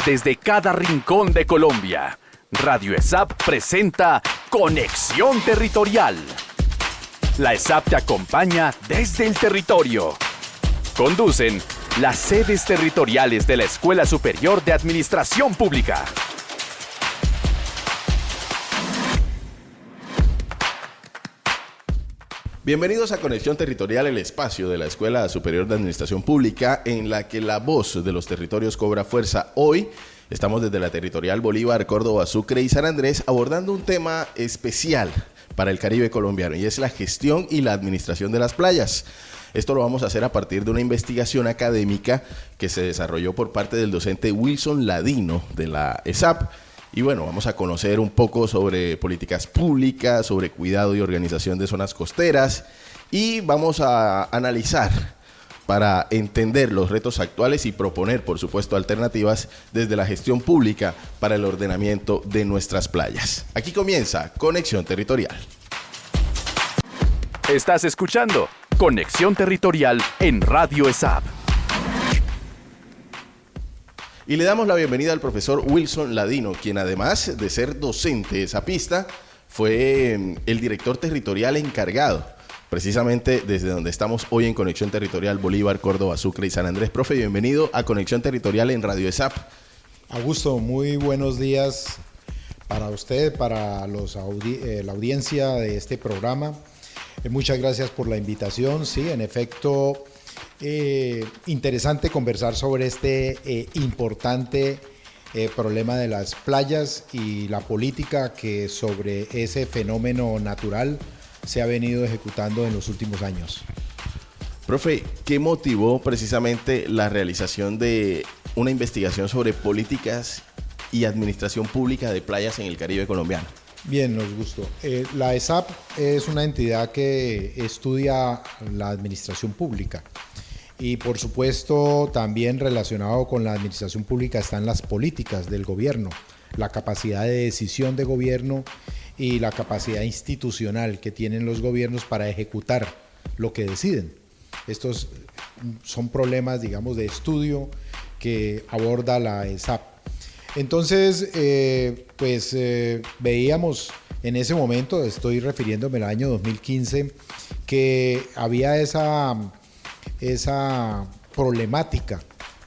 desde cada rincón de Colombia. Radio ESAP presenta Conexión Territorial. La ESAP te acompaña desde el territorio. Conducen las sedes territoriales de la Escuela Superior de Administración Pública. Bienvenidos a Conexión Territorial, el espacio de la Escuela Superior de Administración Pública en la que la voz de los territorios cobra fuerza. Hoy estamos desde la Territorial Bolívar, Córdoba, Sucre y San Andrés abordando un tema especial para el Caribe colombiano y es la gestión y la administración de las playas. Esto lo vamos a hacer a partir de una investigación académica que se desarrolló por parte del docente Wilson Ladino de la ESAP. Y bueno, vamos a conocer un poco sobre políticas públicas, sobre cuidado y organización de zonas costeras y vamos a analizar para entender los retos actuales y proponer, por supuesto, alternativas desde la gestión pública para el ordenamiento de nuestras playas. Aquí comienza Conexión Territorial. Estás escuchando Conexión Territorial en Radio ESAP. Y le damos la bienvenida al profesor Wilson Ladino, quien además de ser docente esapista, fue el director territorial encargado, precisamente desde donde estamos hoy en Conexión Territorial Bolívar, Córdoba, Sucre y San Andrés. Profe, bienvenido a Conexión Territorial en Radio ESAP. Augusto, muy buenos días para usted, para la audiencia de este programa. Muchas gracias por la invitación. Sí, en efecto, interesante conversar sobre este importante problema de las playas y la política que sobre ese fenómeno natural se ha venido ejecutando en los últimos años. Profe, ¿qué motivó precisamente la realización de una investigación sobre políticas y administración pública de playas en el Caribe colombiano? Bien, nos gustó. La ESAP es una entidad que estudia la administración pública y por supuesto también relacionado con la administración pública están las políticas del gobierno, la capacidad de decisión de gobierno y la capacidad institucional que tienen los gobiernos para ejecutar lo que deciden. Estos son problemas, digamos, de estudio que aborda la ESAP. Entonces, veíamos en ese momento, estoy refiriéndome al año 2015, que había esa problemática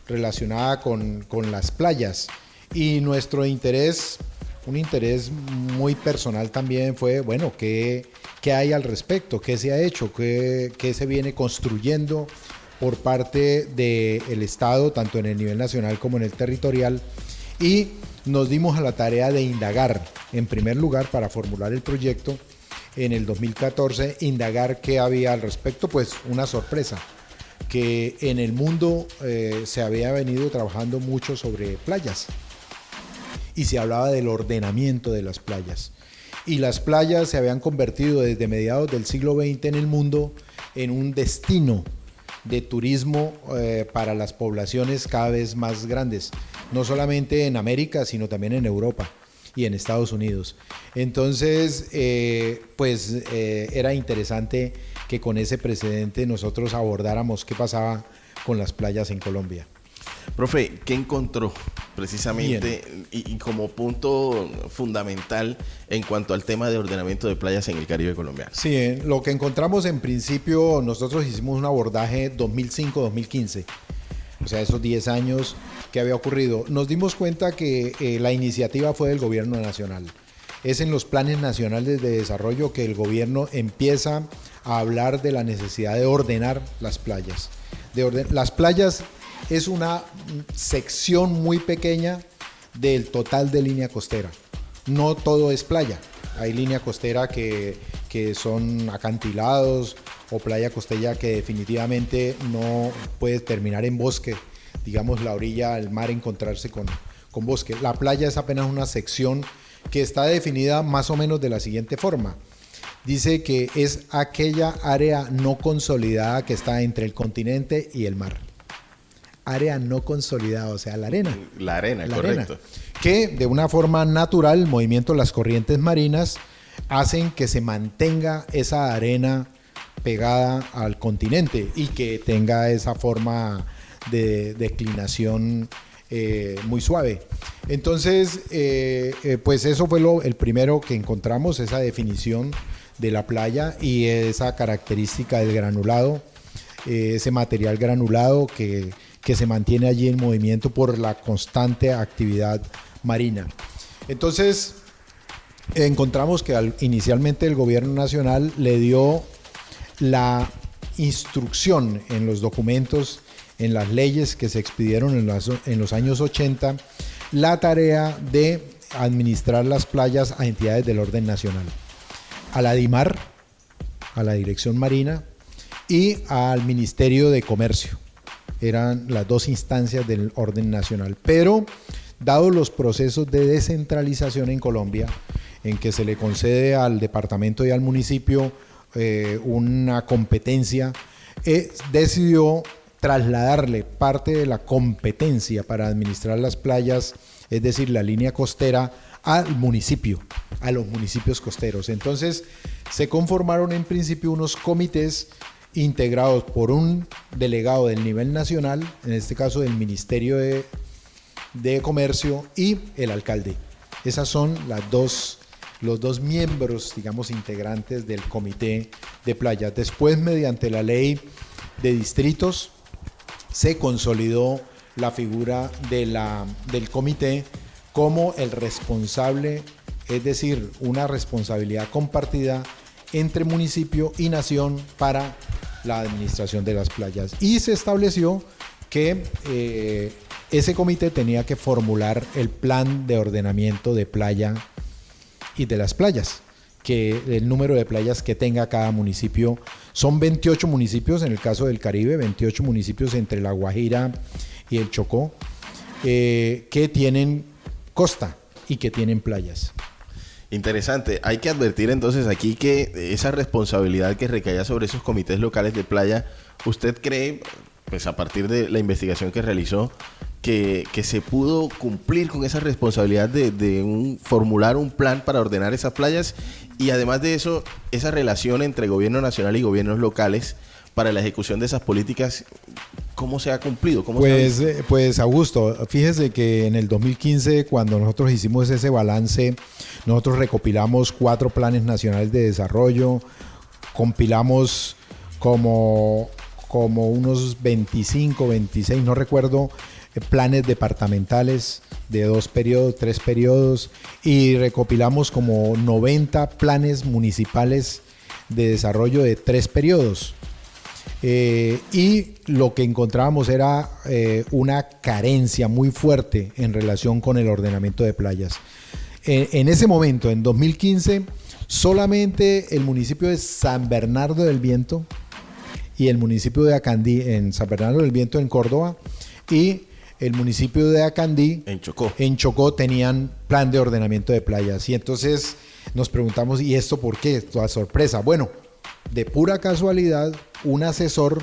relacionada con las playas y nuestro interés, un interés muy personal también fue, bueno, ¿qué hay al respecto? ¿Qué se ha hecho? ¿Qué se viene construyendo por parte del Estado, tanto en el nivel nacional como en el territorial? Y nos dimos a la tarea de indagar, en primer lugar, para formular el proyecto, en el 2014, indagar qué había al respecto, pues una sorpresa, que en el mundo se había venido trabajando mucho sobre playas y se hablaba del ordenamiento de las playas. Y las playas se habían convertido desde mediados del siglo XX en el mundo en un destino de turismo para las poblaciones cada vez más grandes, no solamente en América, sino también en Europa y en Estados Unidos. Entonces, era interesante que con ese precedente nosotros abordáramos qué pasaba con las playas en Colombia. Profe, ¿qué encontró precisamente y como punto fundamental en cuanto al tema de ordenamiento de playas en el Caribe colombiano? Sí, lo que encontramos en principio, nosotros hicimos un abordaje 2005-2015, o sea, esos 10 años que había ocurrido. Nos dimos cuenta que la iniciativa fue del gobierno nacional. Es en los planes nacionales de desarrollo que el gobierno empieza a hablar de la necesidad de ordenar las playas. Las playas es una sección muy pequeña del total de línea costera. No todo es playa. Hay línea costera que son acantilados o playa costera que definitivamente no puede terminar en bosque. Digamos, la orilla del mar encontrarse con bosque. La playa es apenas una sección que está definida más o menos de la siguiente forma. Dice que es aquella área no consolidada que está entre el continente y el mar. Área no consolidada, o sea, la arena. La arena, correcto. Que de una forma natural, el movimiento de las corrientes marinas hacen que se mantenga esa arena pegada al continente y que tenga esa forma de declinación muy suave. Entonces, pues eso fue el primero que encontramos, esa definición de la playa y esa característica del granulado, ese material granulado que se mantiene allí en movimiento por la constante actividad marina. Entonces, encontramos que inicialmente el gobierno nacional le dio la instrucción en los documentos, en las leyes que se expidieron en los años 80, la tarea de administrar las playas a entidades del orden nacional, a la DIMAR, a la Dirección Marina y al Ministerio de Comercio. Eran las dos instancias del orden nacional, pero dados los procesos de descentralización en Colombia, en que se le concede al departamento y al municipio una competencia, decidió trasladarle parte de la competencia para administrar las playas, es decir, la línea costera, al municipio, a los municipios costeros. Entonces se conformaron en principio unos comités integrados por un delegado del nivel nacional, en este caso del Ministerio de Comercio, y el alcalde. Esas son los dos miembros, digamos, integrantes del comité de playas. Después, mediante la ley de distritos, se consolidó la figura del comité como el responsable, es decir, una responsabilidad compartida entre municipio y nación para la administración de las playas. Y se estableció que ese comité tenía que formular el plan de ordenamiento de playa y de las playas, que el número de playas que tenga cada municipio. Son 28 municipios en el caso del Caribe, 28 municipios entre La Guajira y el Chocó, que tienen costa y que tienen playas. Interesante. Hay que advertir entonces aquí que esa responsabilidad que recaía sobre esos comités locales de playa, ¿usted cree, pues a partir de la investigación que realizó, que se pudo cumplir con esa responsabilidad de formular un plan para ordenar esas playas? Y además de eso, esa relación entre gobierno nacional y gobiernos locales para la ejecución de esas políticas, ¿cómo se ha cumplido? Pues Augusto, fíjese que en el 2015, cuando nosotros hicimos ese balance, nosotros recopilamos 4 planes nacionales de desarrollo, compilamos como unos 25, 26, no recuerdo, planes departamentales de 2 periodos, 3 periodos, y recopilamos como 90 planes municipales de desarrollo de 3 periodos. Y lo que encontrábamos era una carencia muy fuerte en relación con el ordenamiento de playas. En ese momento, en 2015, solamente el municipio de San Bernardo del Viento y el municipio de Acandí, en San Bernardo del Viento en Córdoba, y el municipio de Acandí en Chocó tenían plan de ordenamiento de playas. Y entonces nos preguntamos, ¿y esto por qué? Toda sorpresa. Bueno, de pura casualidad, un asesor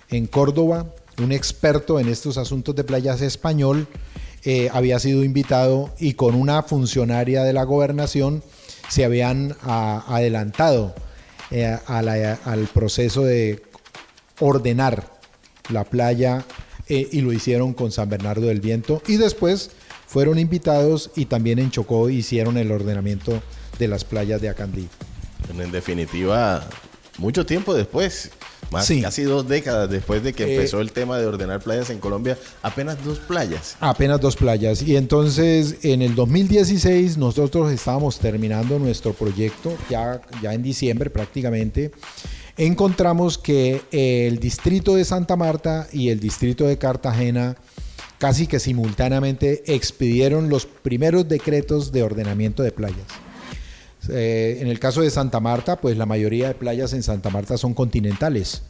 en Córdoba, un experto en estos asuntos de playas español, había sido invitado y con una funcionaria de la gobernación se habían adelantado al proceso de ordenar la playa y lo hicieron con San Bernardo del Viento, y después fueron invitados y también en Chocó hicieron el ordenamiento de las playas de Acandí. En definitiva, mucho tiempo después, casi 2 décadas después de que empezó el tema de ordenar playas en Colombia, apenas 2 playas. Apenas 2 playas. Y entonces en el 2016 nosotros estábamos terminando nuestro proyecto, ya en diciembre prácticamente. Encontramos que el distrito de Santa Marta y el distrito de Cartagena casi que simultáneamente expidieron los primeros decretos de ordenamiento de playas. En el caso de Santa Marta, pues la mayoría de playas en Santa Marta son continentales,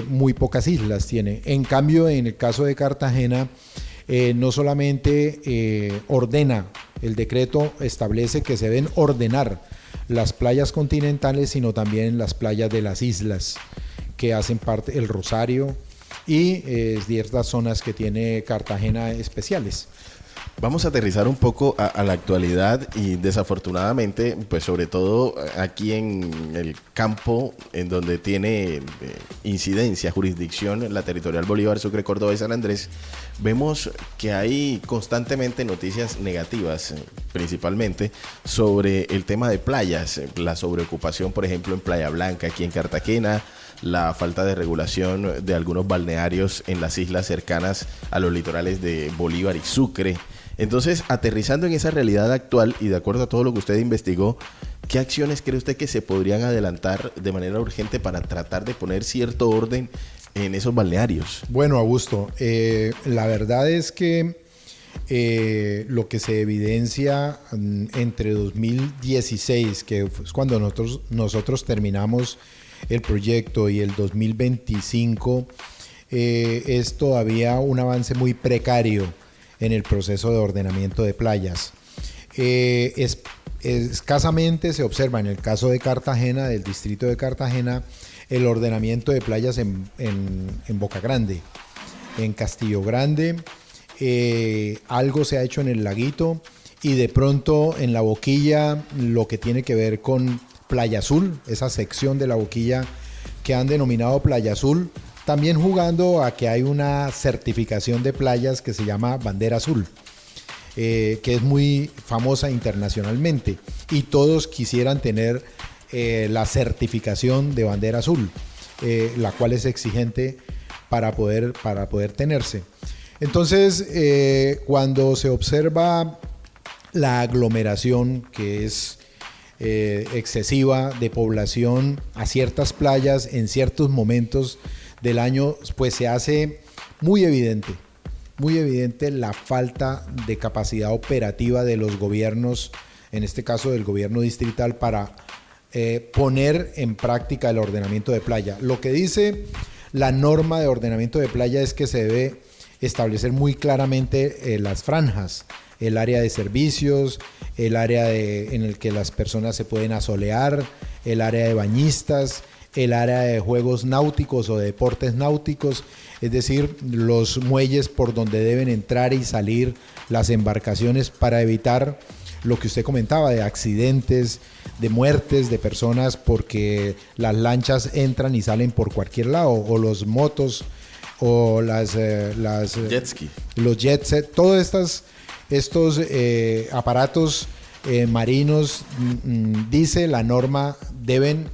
muy pocas islas tiene. En cambio, en el caso de Cartagena, no solamente ordena, el decreto establece que se deben ordenar las playas continentales, sino también las playas de las islas que hacen parte, el Rosario, y ciertas zonas que tiene Cartagena especiales. Vamos a aterrizar un poco a la actualidad y desafortunadamente, pues sobre todo aquí en el campo en donde tiene incidencia, jurisdicción, la Territorial Bolívar, Sucre, Córdoba y San Andrés, vemos que hay constantemente noticias negativas, principalmente sobre el tema de playas, la sobreocupación, por ejemplo, en Playa Blanca, aquí en Cartagena, la falta de regulación de algunos balnearios en las islas cercanas a los litorales de Bolívar y Sucre. Entonces, aterrizando en esa realidad actual y de acuerdo a todo lo que usted investigó, ¿qué acciones cree usted que se podrían adelantar de manera urgente para tratar de poner cierto orden en esos balnearios? Bueno, Augusto, la verdad es que lo que se evidencia entre 2016, que es cuando nosotros terminamos el proyecto, y el 2025, es todavía un avance muy precario en el proceso de ordenamiento de playas. Escasamente se observa en el caso de Cartagena, del distrito de Cartagena, el ordenamiento de playas en Boca Grande, en Castillo Grande, algo se ha hecho en el Laguito, y de pronto en La Boquilla, lo que tiene que ver con Playa Azul, esa sección de La Boquilla que han denominado Playa Azul, también jugando a que hay una certificación de playas que se llama Bandera Azul, que es muy famosa internacionalmente, y todos quisieran tener la certificación de Bandera Azul, la cual es exigente para poder tenerse. Entonces, cuando se observa la aglomeración, que es excesiva, de población a ciertas playas en ciertos momentos del año, pues se hace muy evidente la falta de capacidad operativa de los gobiernos, en este caso del gobierno distrital, para poner en práctica el ordenamiento de playa. Lo que dice la norma de ordenamiento de playa es que se debe establecer muy claramente las franjas, el área de servicios, el área en el que las personas se pueden asolear, el área de bañistas, el área de juegos náuticos o de deportes náuticos, es decir, los muelles por donde deben entrar y salir las embarcaciones, para evitar lo que usted comentaba de accidentes, de muertes de personas porque las lanchas entran y salen por cualquier lado, o los motos, o los jet ski, los jets, todos estos aparatos marinos, dice la norma, deben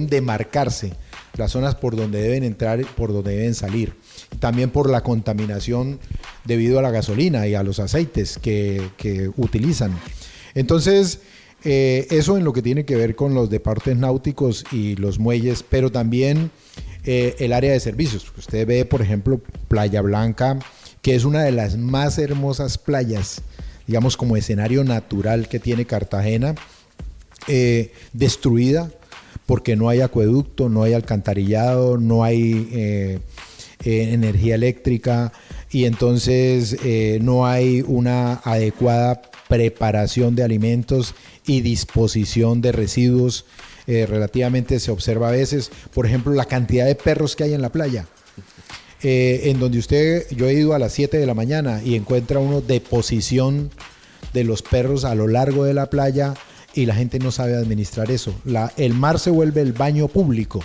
demarcarse las zonas por donde deben entrar y por donde deben salir. También por la contaminación debido a la gasolina y a los aceites que utilizan. Entonces, eso en lo que tiene que ver con los deportes náuticos y los muelles, pero también el área de servicios. Usted ve, por ejemplo, Playa Blanca, que es una de las más hermosas playas, digamos, como escenario natural que tiene Cartagena, destruida porque no hay acueducto, no hay alcantarillado, no hay energía eléctrica, y entonces no hay una adecuada preparación de alimentos y disposición de residuos. Relativamente se observa a veces, por ejemplo, la cantidad de perros que hay en la playa. En donde yo he ido a las 7 de la mañana y encuentra uno deposición de los perros a lo largo de la playa, y la gente no sabe administrar eso. El mar se vuelve el baño público,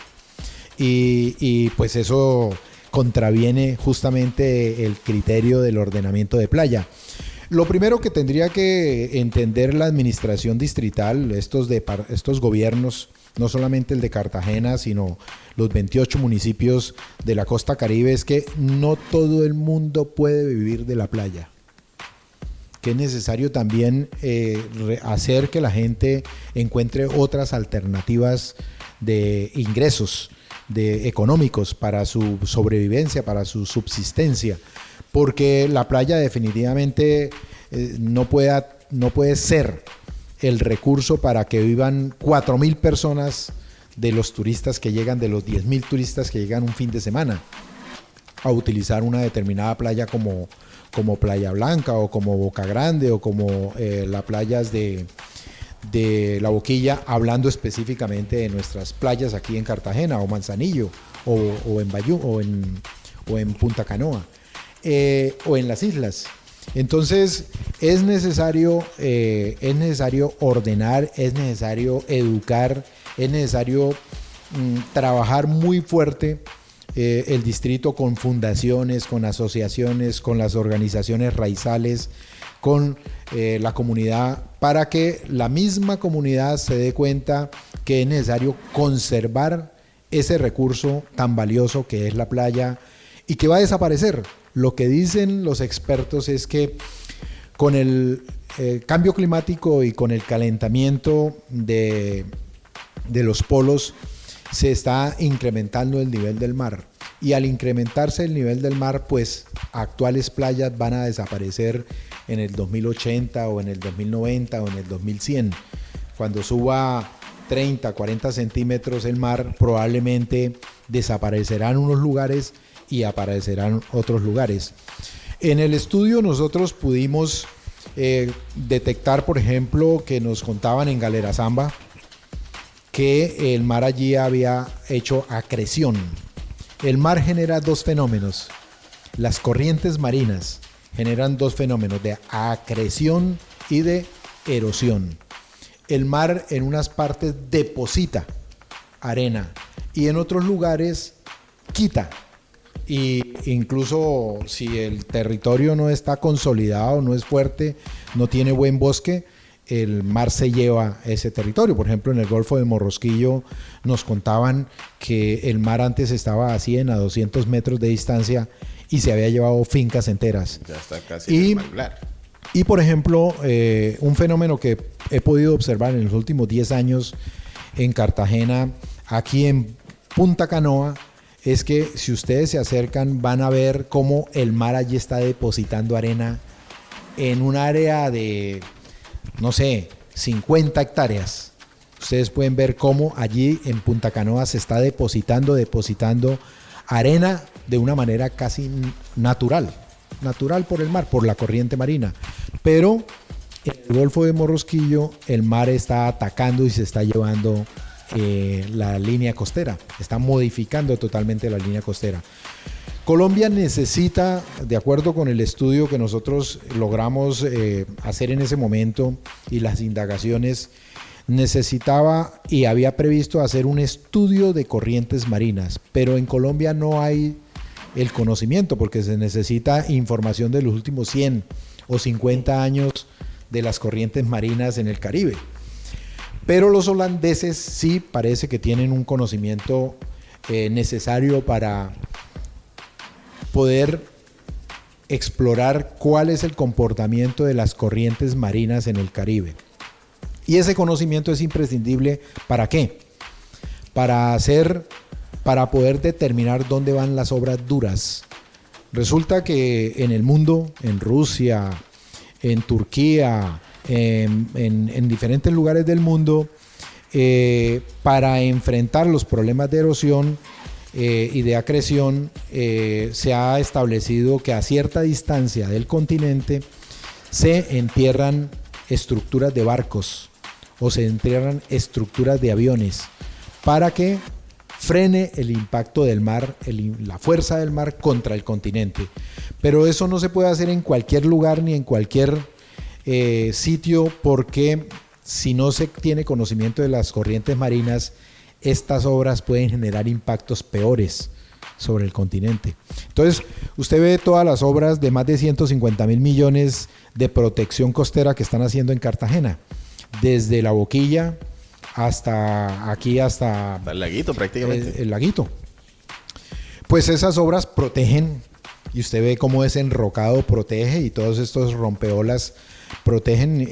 y pues eso contraviene justamente el criterio del ordenamiento de playa. Lo primero que tendría que entender la administración distrital, estos gobiernos, no solamente el de Cartagena, sino los 28 municipios de la costa Caribe, es que no todo el mundo puede vivir de la playa, que es necesario también hacer que la gente encuentre otras alternativas de ingresos económicos para su sobrevivencia, para su subsistencia, porque la playa definitivamente no puede ser el recurso para que vivan 4.000 personas de los turistas que llegan, de los 10.000 turistas que llegan un fin de semana a utilizar una determinada playa como Playa Blanca, o como Boca Grande, o como las playas de La Boquilla, hablando específicamente de nuestras playas aquí en Cartagena, o Manzanillo, o en Bayú o en Punta Canoa o en las islas. Entonces es necesario ordenar, es necesario educar, es necesario trabajar muy fuerte el distrito con fundaciones, con asociaciones, con las organizaciones raizales, con la comunidad, para que la misma comunidad se dé cuenta que es necesario conservar ese recurso tan valioso que es la playa y que va a desaparecer. Lo que dicen los expertos es que con el cambio climático y con el calentamiento de los polos se está incrementando el nivel del mar, y al incrementarse el nivel del mar, pues actuales playas van a desaparecer en el 2080 o en el 2090 o en el 2100. Cuando suba 30, 40 centímetros el mar, probablemente desaparecerán unos lugares y aparecerán otros lugares. En el estudio nosotros pudimos detectar, por ejemplo, que nos contaban en Galera Zamba que el mar allí había hecho acreción. El mar genera dos fenómenos. Las corrientes marinas generan dos fenómenos de acreción y de erosión. El mar en unas partes deposita arena y en otros lugares quita. Y incluso si el territorio no está consolidado, no es fuerte, no tiene buen bosque, el mar se lleva ese territorio. Por ejemplo, en el Golfo de Morrosquillo nos contaban que el mar antes estaba a 100, a 200 metros de distancia y se había llevado fincas enteras. Ya está casi en el manglar. Y por ejemplo, un fenómeno que he podido observar en los últimos 10 años en Cartagena, aquí en Punta Canoa, es que si ustedes se acercan van a ver cómo el mar allí está depositando arena en un área de, no sé, 50 hectáreas. Ustedes pueden ver cómo allí en Punta Canoa se está depositando arena de una manera casi natural por el mar, por la corriente marina. Pero en el Golfo de Morrosquillo el mar está atacando y se está llevando la línea costera, está modificando totalmente la línea costera. Colombia necesita, de acuerdo con el estudio que nosotros logramos hacer en ese momento y las indagaciones, necesitaba y había previsto hacer un estudio de corrientes marinas, pero en Colombia no hay el conocimiento porque se necesita información de los últimos 100 o 50 años de las corrientes marinas en el Caribe. Pero los holandeses sí parece que tienen un conocimiento necesario para poder explorar cuál es el comportamiento de las corrientes marinas en el Caribe. Y ese conocimiento es imprescindible, ¿para qué? Para poder determinar dónde van las obras duras. Resulta que en el mundo, en Rusia, en Turquía, en diferentes lugares del mundo, para enfrentar los problemas de erosión y de acreción, se ha establecido que a cierta distancia del continente se entierran estructuras de barcos o se entierran estructuras de aviones para que frene el impacto del mar, la fuerza del mar contra el continente. Pero eso no se puede hacer en cualquier lugar ni en cualquier sitio, porque si no se tiene conocimiento de las corrientes marinas, estas obras pueden generar impactos peores sobre el continente. Entonces, usted ve todas las obras de más de 150.000 millones de protección costera que están haciendo en Cartagena, desde La Boquilla hasta aquí, hasta el laguito prácticamente. El laguito. Pues esas obras protegen, y usted ve cómo ese enrocado protege, y todos estos rompeolas protegen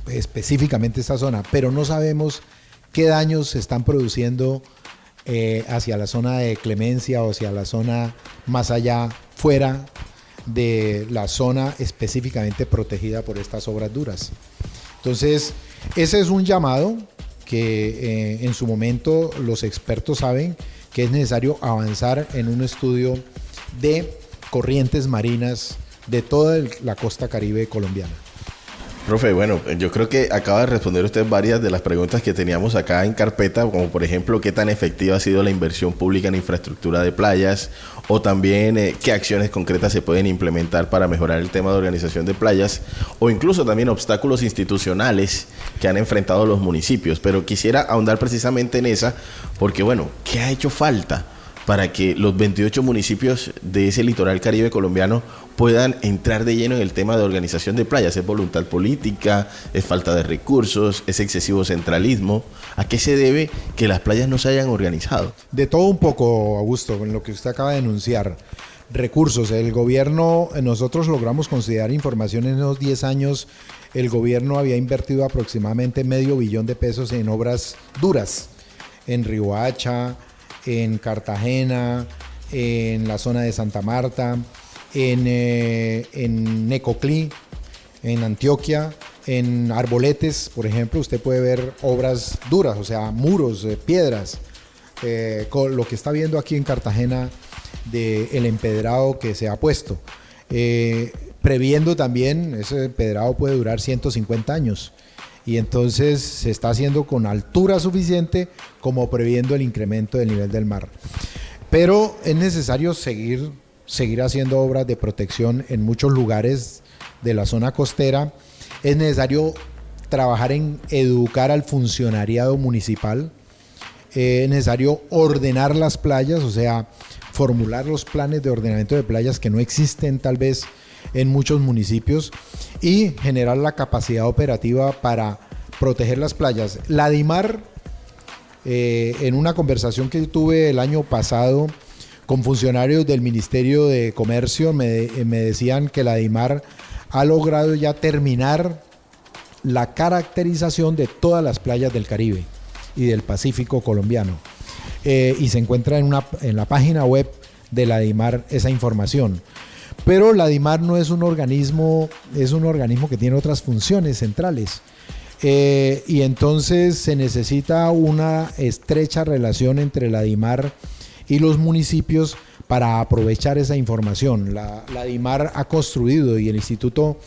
específicamente esta zona, pero no sabemos qué daños se están produciendo hacia la zona de Clemencia o hacia la zona más allá, fuera de la zona específicamente protegida por estas obras duras. Entonces, ese es un llamado que en su momento los expertos saben que es necesario avanzar en un estudio de corrientes marinas de toda la costa caribe colombiana. Profe, bueno, yo creo que acaba de responder usted varias de las preguntas que teníamos acá en carpeta, como por ejemplo, qué tan efectiva ha sido la inversión pública en infraestructura de playas, o también qué acciones concretas se pueden implementar para mejorar el tema de organización de playas, o incluso también obstáculos institucionales que han enfrentado los municipios. Pero quisiera ahondar precisamente en esa, porque bueno, ¿qué ha hecho falta para que los 28 municipios de ese litoral caribe colombiano puedan entrar de lleno en el tema de organización de playas? ¿Es voluntad política? ¿Es falta de recursos? ¿Es excesivo centralismo? ¿A qué se debe que las playas no se hayan organizado? De todo un poco, Augusto, en lo que usted acaba de denunciar. Recursos, el gobierno, nosotros logramos considerar información en esos 10 años, el gobierno había invertido aproximadamente $500 millones en obras duras, en Riohacha, en Cartagena, en la zona de Santa Marta, en Necoclí, en Antioquia, en Arboletes, por ejemplo, usted puede ver obras duras, o sea, muros, piedras, con lo que está viendo aquí en Cartagena del empedrado que se ha puesto, previendo también, ese empedrado puede durar 150 años. Y entonces se está haciendo con altura suficiente como previendo el incremento del nivel del mar. Pero es necesario seguir haciendo obras de protección en muchos lugares de la zona costera. Es necesario trabajar en educar al funcionariado municipal. Es necesario ordenar las playas, o sea, formular los planes de ordenamiento de playas que no existen tal vez en muchos municipios y generar la capacidad operativa para proteger las playas. La DIMAR, en una conversación que tuve el año pasado con funcionarios del Ministerio de Comercio, me decían que la DIMAR ha logrado ya terminar la caracterización de todas las playas del Caribe y del Pacífico colombiano. Y se encuentra en la página web de la DIMAR esa información. Pero la DIMAR no es un organismo, es un organismo que tiene otras funciones centrales. Y entonces se necesita una estrecha relación entre la DIMAR y los municipios para aprovechar esa información. La DIMAR ha construido y el Instituto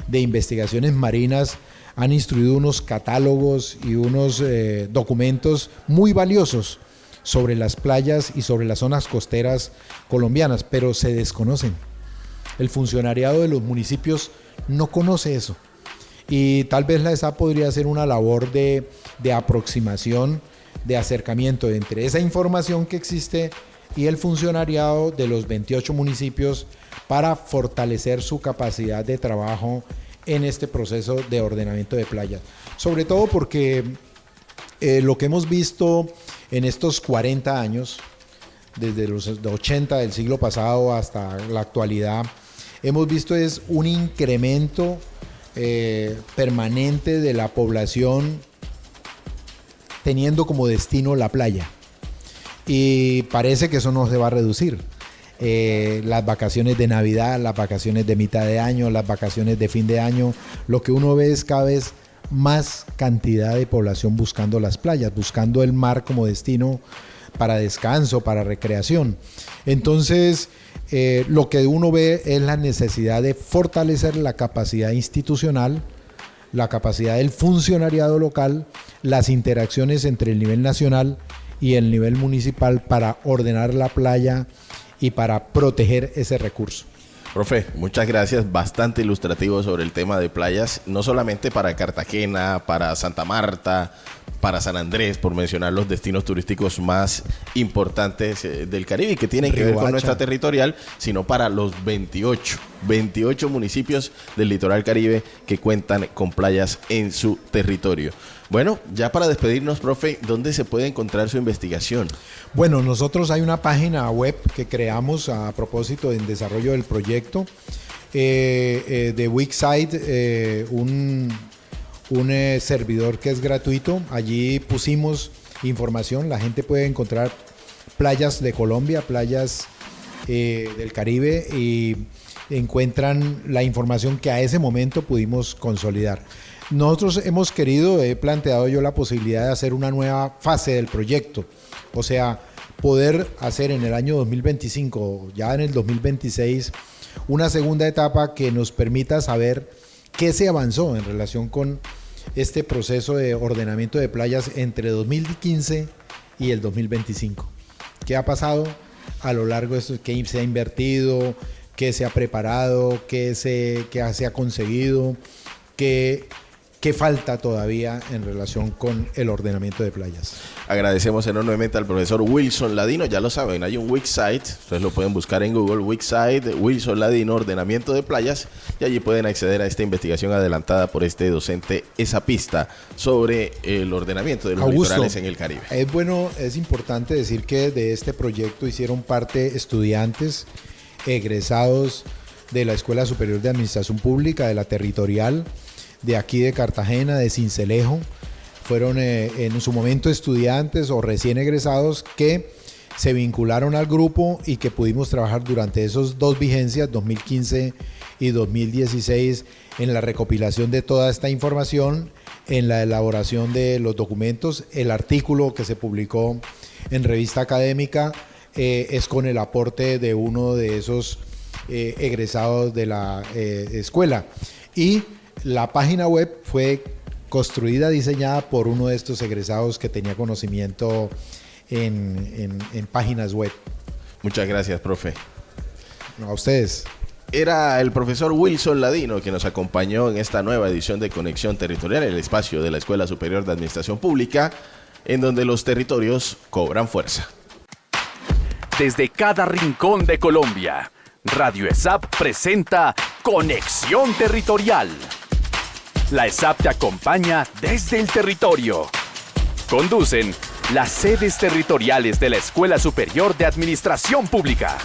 de Investigaciones Marinas han instruido unos catálogos y unos documentos muy valiosos sobre las playas y sobre las zonas costeras colombianas, pero se desconocen. El funcionariado de los municipios no conoce eso. Y tal vez la ESAP podría hacer una labor de aproximación, de acercamiento entre esa información que existe y el funcionariado de los 28 municipios para fortalecer su capacidad de trabajo en este proceso de ordenamiento de playas. Sobre todo porque lo que hemos visto en estos 40 años, desde los 80 del siglo pasado hasta la actualidad, hemos visto es un incremento permanente de la población teniendo como destino la playa. Y parece que eso no se va a reducir. Las vacaciones de Navidad, las vacaciones de mitad de año, las vacaciones de fin de año, lo que uno ve es cada vez más cantidad de población buscando las playas, buscando el mar como destino para descanso, para recreación. Entonces, lo que uno ve es la necesidad de fortalecer la capacidad institucional, la capacidad del funcionariado local, las interacciones entre el nivel nacional y el nivel municipal para ordenar la playa y para proteger ese recurso. Profe, muchas gracias, bastante ilustrativo sobre el tema de playas, no solamente para Cartagena, para Santa Marta, para San Andrés, por mencionar los destinos turísticos más importantes del Caribe y que tienen que ver con nuestra territorial, sino para los 28 municipios del litoral Caribe que cuentan con playas en su territorio. Bueno, ya para despedirnos, profe, ¿dónde se puede encontrar su investigación? Bueno, nosotros hay una página web que creamos a propósito del desarrollo del proyecto de Wixsite, un servidor que es gratuito. Allí pusimos información, la gente puede encontrar playas de Colombia, playas del Caribe y encuentran la información que a ese momento pudimos consolidar. Nosotros hemos querido, he planteado yo la posibilidad de hacer una nueva fase del proyecto, o sea, poder hacer en el año 2025, ya en el 2026, una segunda etapa que nos permita saber ¿Qué se avanzó en relación con este proceso de ordenamiento de playas entre 2015 y el 2025? ¿Qué ha pasado a lo largo de esto? ¿Qué se ha invertido? ¿Qué se ha preparado? ¿Qué se ha conseguido? ¿Qué falta todavía en relación con el ordenamiento de playas? Agradecemos enormemente al profesor Wilson Ladino. Ya lo saben, hay un website, ustedes lo pueden buscar en Google, website Wilson Ladino, ordenamiento de playas, y allí pueden acceder a esta investigación adelantada por este docente esapista sobre el ordenamiento de los litorales en el Caribe. Es importante decir que de este proyecto hicieron parte estudiantes egresados de la Escuela Superior de Administración Pública, de la Territorial, de aquí de Cartagena, de Sincelejo. Fueron en su momento estudiantes o recién egresados que se vincularon al grupo y que pudimos trabajar durante esos 2 vigencias, 2015 y 2016, en la recopilación de toda esta información, en la elaboración de los documentos. El artículo que se publicó en revista académica es con el aporte de uno de esos egresados de la escuela. Y la página web fue construida, diseñada por uno de estos egresados que tenía conocimiento en páginas web. Muchas gracias, profe. A ustedes. Era el profesor Wilson Ladino que nos acompañó en esta nueva edición de Conexión Territorial, el espacio de la Escuela Superior de Administración Pública, en donde los territorios cobran fuerza. Desde cada rincón de Colombia, Radio ESAP presenta Conexión Territorial. La ESAP te acompaña desde el territorio. Conducen las sedes territoriales de la Escuela Superior de Administración Pública.